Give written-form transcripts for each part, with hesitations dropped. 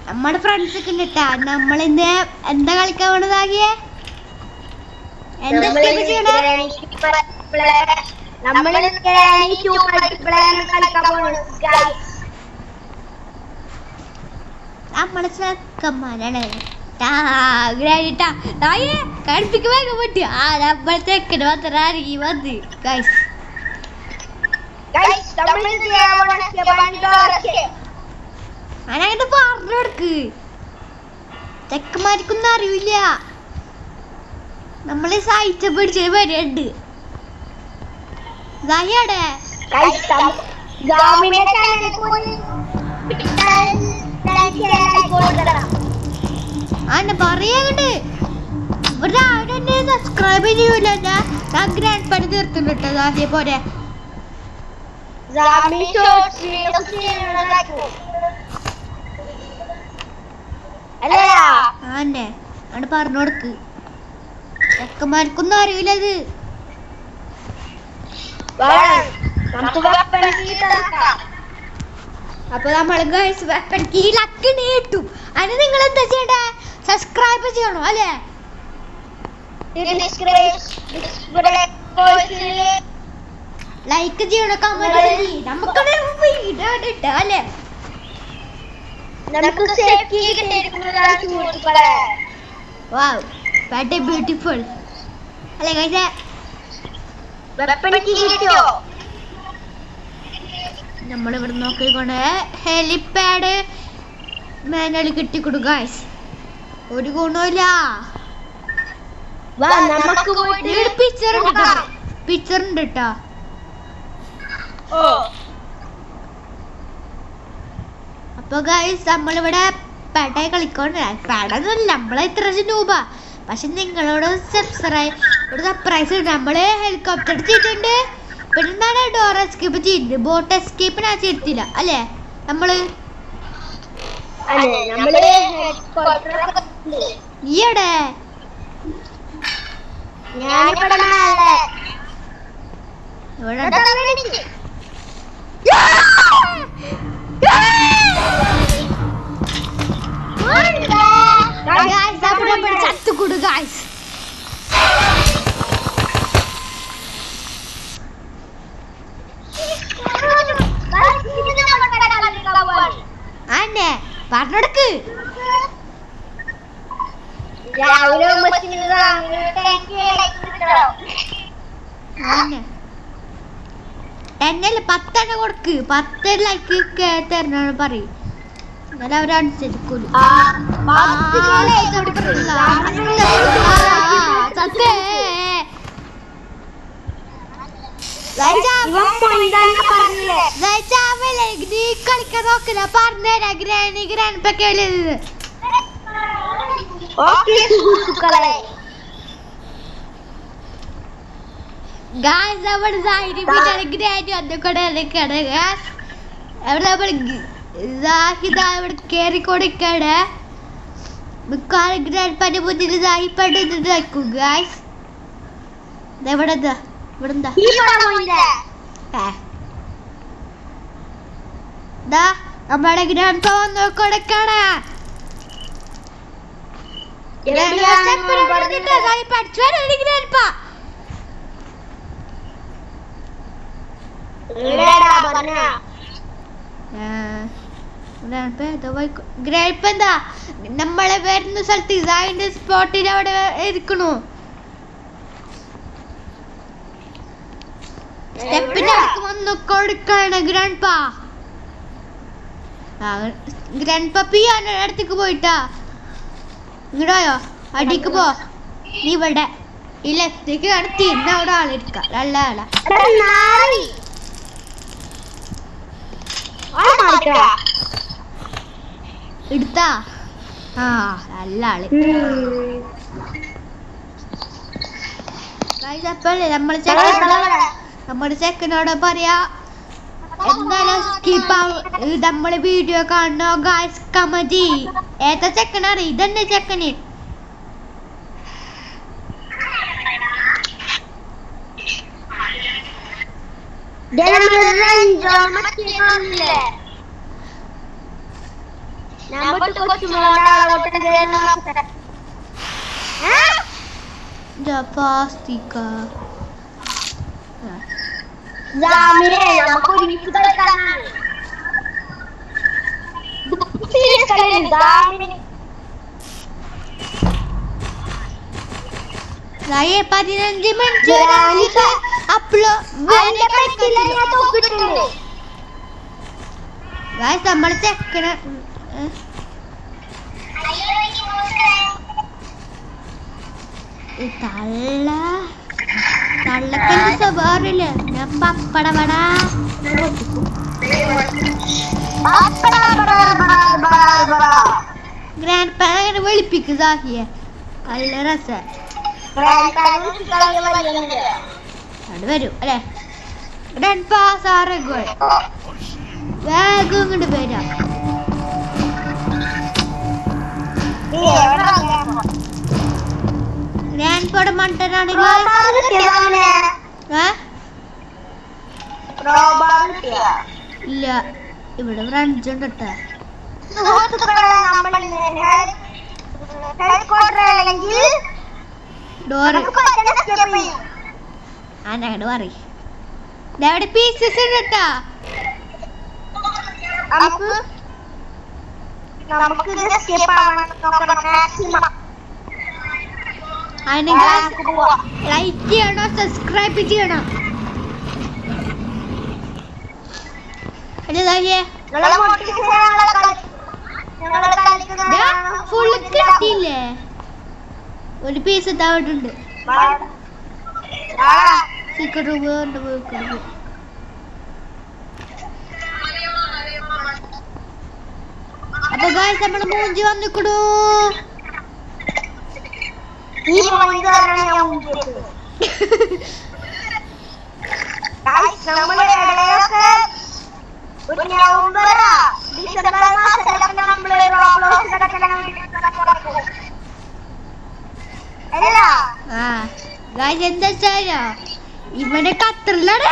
നമ്മുടെ ഫ്രണ്ട്സ് ഒക്കെ ഉണ്ട്. നമ്മളിന്ന് എന്താ കളിക്കാൻ പോണതാകിയേ? നമ്മളെ ചെക്കന്മാരാണ് കളിപ്പിക്കാൻ പറ്റും. നമ്മളെ ചെക്കന് മാത്രം ഇറങ്ങി വന്ന് അങ്ങനെ പറഞ്ഞു കൊടുക്ക്. ചെക്കന്മാർക്കൊന്നും അറിയില്ല. നമ്മളെ സായിച്ച പിടിച്ചത് വരെയുണ്ട്. പറയാണ്ട് ഇവിടെ ആരും സബ്സ്ക്രൈബ് ചെയ്യൂല. ഞാൻ ഗ്രാൻഡ് പണി തീർത്തുണ്ട് അതേപോലെ. ആന്നെ അവിടെ പറഞ്ഞു കൊടുക്ക്. ചെക്കന്മാർക്കൊന്നും അറിയില്ലത്. അപ്പൊ നമ്മൾ വെപ്പൺ കീഴക്ക് നീട്ടും. അതിന് നിങ്ങൾ എന്താ ചെയ്യണ്ടേ? സബ്സ്ക്രൈബ് ചെയ്യണോ അല്ലേ? ലൈക്ക് ചെയ്യണോ? കമന്റ് നമുക്ക് അല്ലേ? വാവ് വെരി ബ്യൂട്ടിഫുൾ അല്ലേ ഗൈസ്? നമ്മളിവിടെ നോക്കിക്കൊണ്ട് ഹെലിപാഡ് മാനുവൽ കിട്ടിക്കൊടു ഗൈസ്. ഒരു ഗുണമില്ല. പിക്ചർ ഉണ്ട് കേട്ടോ. അപ്പൊ ഗൈസ് നമ്മളിവിടെ പെട കളിക്കോണ്ട്. പെടൊന്നുമില്ല, നമ്മളെ ഇത്ര രൂപ. പക്ഷെ നിങ്ങളോട് സർപ്രൈസ് ഉണ്ട്. നമ്മള് ഹെലികോപ്റ്റർ ചെയ്തിട്ടുണ്ട്. പിന്നെ എന്താണ് ഡോർ എസ്കേപ്പ് ചെയ്തിട്ടുണ്ട്. ബോട്ട് എസ്കേപ്പ് ഞാൻ ചെയ്തിട്ടില്ല അല്ലേ? നമ്മള് ഈയടെ ചത്തുകൂടു ഗൈസ്. അന്നെ പറഞ്ഞെടുക്ക്. എന്നല്ല 10 കൊടുക്ക്. 10 ലൈക്ക് തരണ പറയും. എന്നാലും അവരനുസരിക്കൂല. നീ കളിക്കാൻ നോക്കില്ല. പറഞ്ഞുതരാ ഗ്രാനി ഗ്രാൻഡ്പൊക്കെ കേറിക്കൊടുക്കാണ്. ഗ്രാൻഡ്പാന്റെ മുന്നിൽ ഗായ്സ്. ഇവിടെന്താ ഇവിടെന്താ നമ്മുടെ ഗ്രാൻഡ്പ വന്ന് കൊടുക്കാണ്. എന്താ നമ്മളെ വരുന്ന സ്ഥലത്ത് ഇസായിന്റെ സ്പോട്ടിൽ അവിടെ ഇരിക്കണു. സ്റ്റെപ്പിന്റെ അടുത്ത് വന്ന് കൊടുക്കാണ് ഗ്രാൻഡ്പ. ഗ്രാൻഡ്പ പിയാനോ അടുത്തേക്ക് പോയിട്ടാ. ഇങ്ങോട്ടോ അടിക്ക് പോ. നീ ഇവിടെ ഈ ലെഫ്റ്റേക്ക് കടത്തി ഇന്ന് അവിടെ ആളിരിക്ക. നല്ല ആളാ എടുത്താ. നല്ല ആള്. നമ്മുടെ ചെക്കനോട് പറയാ എന്തായാലും നമ്മള് വീഡിയോ കാണണോ ഗായ്സ് കമന്റ്. ഏതാ ചെക്കനാണ്? ഇതന്നെ ചെക്കന്. പാസ്തിക്ക Saya 15 menit upload guys നമ്മൾ ചെക്കണ തള്ളക്ക് സ്വഭാവമില്ല ഞാൻ പപ്പടപട ഗ്രാൻഡ് പാൻ അങ്ങനെ വെളുപ്പിക്കുക സാഹിയെ നല്ല രസ അത് വരും അല്ലേ ഗ്രാൻഡ് പാ സാറ് വേഗം ഇങ്ങോട്ട് വരാം ഗ്രാൻഡ് പാടെ മണ്ടനാണെങ്കിൽ ഇല്ല ഇവിടെ ഫ്രണ്ട്സ് ഉണ്ട് കേട്ടോ ഡോറ് ഞങ്ങട് പറ ഇവിടെ പീസസ് ഉണ്ട് കേട്ടോ ലൈക്ക് ചെയ്യണം സബ്സ്ക്രൈബ് ചെയ്യണം ഫുള്ള് കിട്ടിയില്ലേ ഒരു പീസ് താവിട്ടുണ്ട് സീക്രട്ട് റൂം അപ്പൊ ഗായ്സ് നമ്മള് മൂഞ്ചി വന്നിക്കണു എന്താ വെച്ചാലോ ഇവിടെ ഖത്തറിലാണ്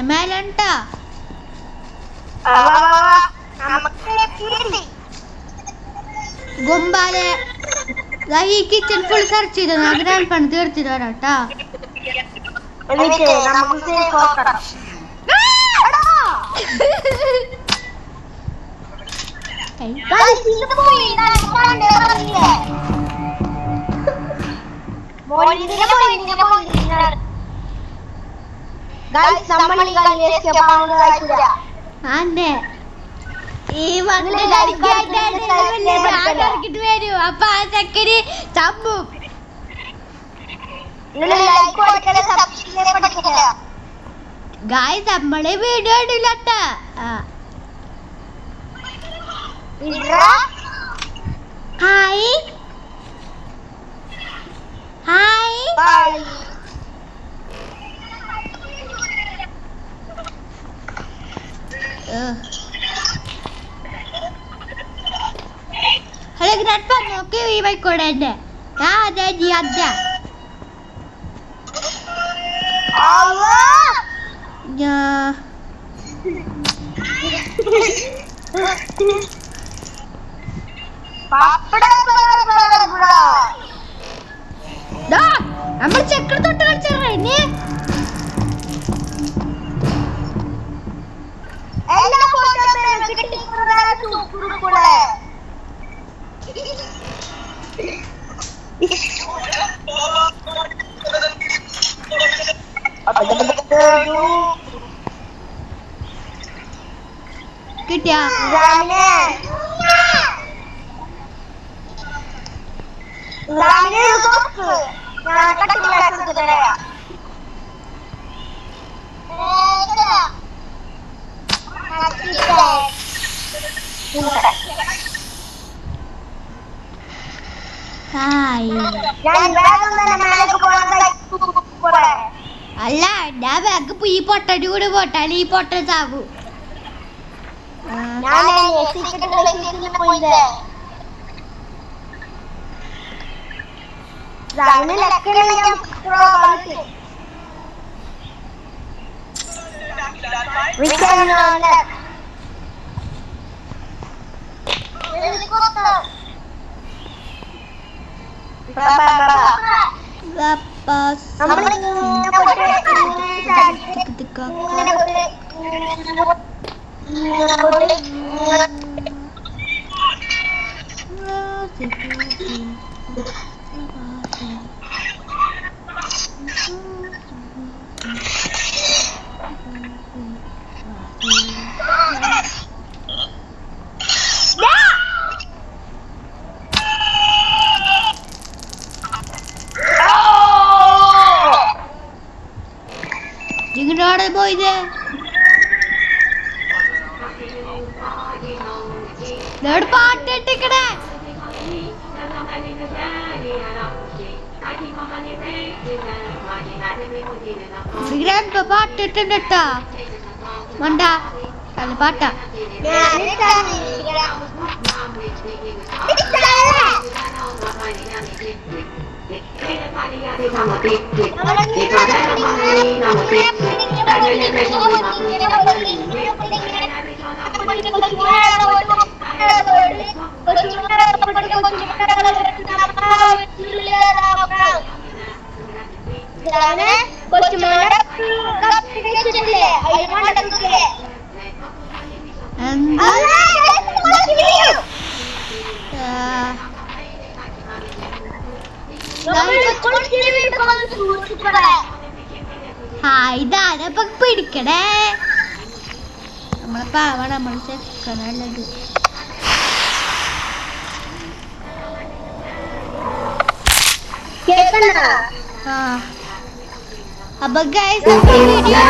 മേലുണ്ടോ ഗുംബാലെ ഈ കിച്ചൺ ഫുൾ സെർച്ച് ചെയ്തോ ഗ്രാൻഡ് പണി തീർത്തിട്ട് വരാട്ടാ ഈ വരൂ അപ്പൊ ആ ചക്കര് ചമ്പും ഗായ്സ് നമ്മളെ വീഡിയോ ഇടില്ലട്ടാ hi hi hello grandpa നോക്കി ഈ ബൈക്കോടെ എന്നെ അതെ ജി അതെ നമ്മൾ ചെക്കർ തൊട്ട് കളിച്ചേ കിട്ടിയാ അല്ല ഞാൻ ബാഗ് ഈ പൊട്ടന്റെ കൂടെ പോട്ടാൽ ഈ പൊട്ട ചാവൂ. ഇങ്ങോട്ട് പോയത് പാട്ടിട്ടിക്കണേ. പാട്ടിട്ടുണ്ട് കേട്ടാ മണ്ട നല്ല പാട്ടാ. ഇതാരപ്പൊ പിടിക്കണേ നമ്മളെ പാവ നമ്മൾ ചെക്കണുള്ളത്. അപ്പൊ ഗൈസ് വീഡിയോ